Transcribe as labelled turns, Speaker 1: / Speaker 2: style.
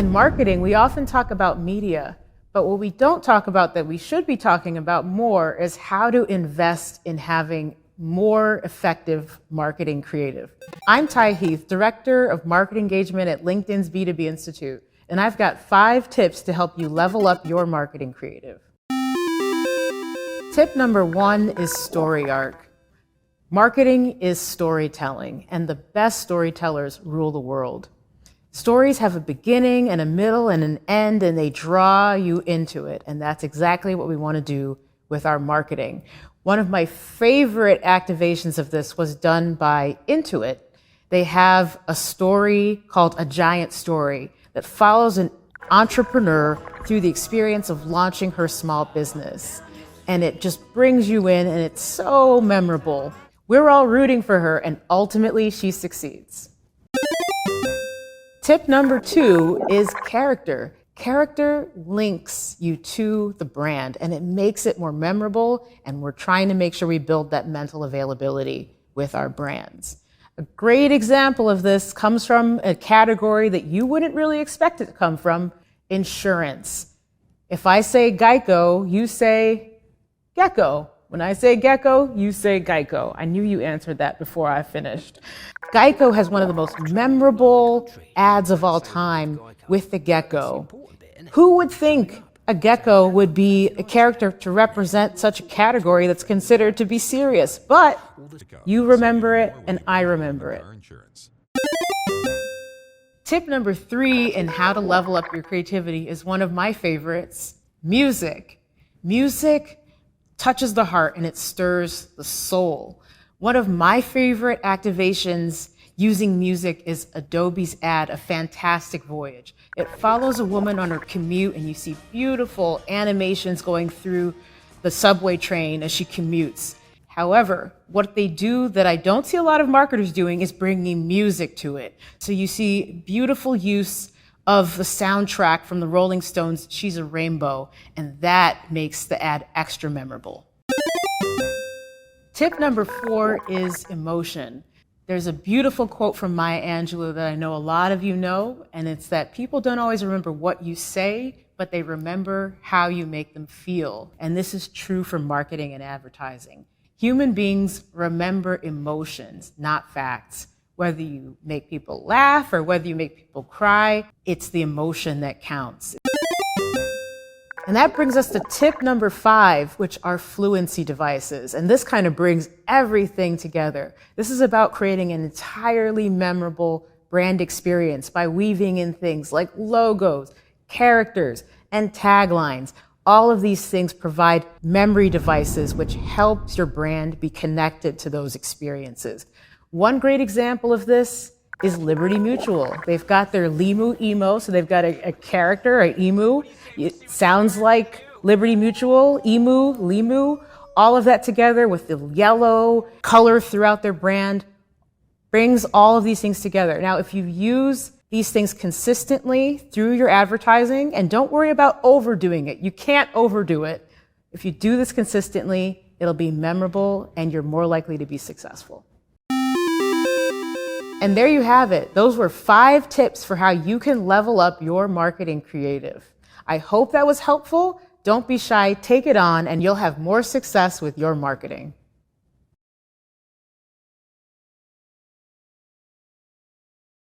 Speaker 1: In marketing, we often talk about media, but what we don't talk about that we should be talking about more is how to invest in having more effective marketing creative. I'm Ty Heath, Director of Market Engagement at LinkedIn's B2B Institute, and I've got 5 tips to help you level up your marketing creative. Tip number 1 is story arc. Marketing is storytelling, and the best storytellers rule the world. Stories have a beginning and a middle and an end, and they draw you into it. And that's exactly what we want to do with our marketing. One of my favorite activations of this was done by Intuit. They have a story called A Giant Story that follows an entrepreneur through the experience of launching her small business. And it just brings you in, and it's so memorable. We're all rooting for her, and ultimately she succeeds. Tip number 2 is character. Character links you to the brand, and it makes it more memorable, and we're trying to make sure we build that mental availability with our brands. A great example of this comes from a category that you wouldn't really expect it to come from, insurance. If I say Geico, you say Gecko. When I say Gecko, you say Geico. I knew you answered that before I finished. Geico has one of the most memorable ads of all time with the gecko. Who would think a gecko would be a character to represent such a category that's considered to be serious? But you remember it, and I remember it. Tip number 3 in how to level up your creativity is one of my favorites, music. Music touches the heart and it stirs the soul. One of my favorite activations using music is Adobe's ad, A Fantastic Voyage. It follows a woman on her commute, and you see beautiful animations going through the subway train as she commutes. However, what they do that I don't see a lot of marketers doing is bringing music to it. So you see beautiful use of the soundtrack from the Rolling Stones' She's a Rainbow, and that makes the ad extra memorable. Tip number 4 is emotion. There's a beautiful quote from Maya Angelou that I know a lot of you know, and it's that people don't always remember what you say, but they remember how you make them feel. And this is true for marketing and advertising. Human beings remember emotions, not facts. Whether you make people laugh or whether you make people cry, it's the emotion that counts. And that brings us to tip number 5, which are fluency devices. And this kind of brings everything together. This is about creating an entirely memorable brand experience by weaving in things like logos, characters, and taglines. All of these things provide memory devices which helps your brand be connected to those experiences. One great example of this is Liberty Mutual. They've got their Limu emo, so they've got a character, an emu. It sounds like Liberty Mutual, emu, Limu. All of that together with the yellow color throughout their brand brings all of these things together. Now, if you use these things consistently through your advertising, and don't worry about overdoing it. You can't overdo it. If you do this consistently, it'll be memorable and you're more likely to be successful. And there you have it. Those were 5 tips for how you can level up your marketing creative. I hope that was helpful. Don't be shy, take it on, and you'll have more success with your marketing.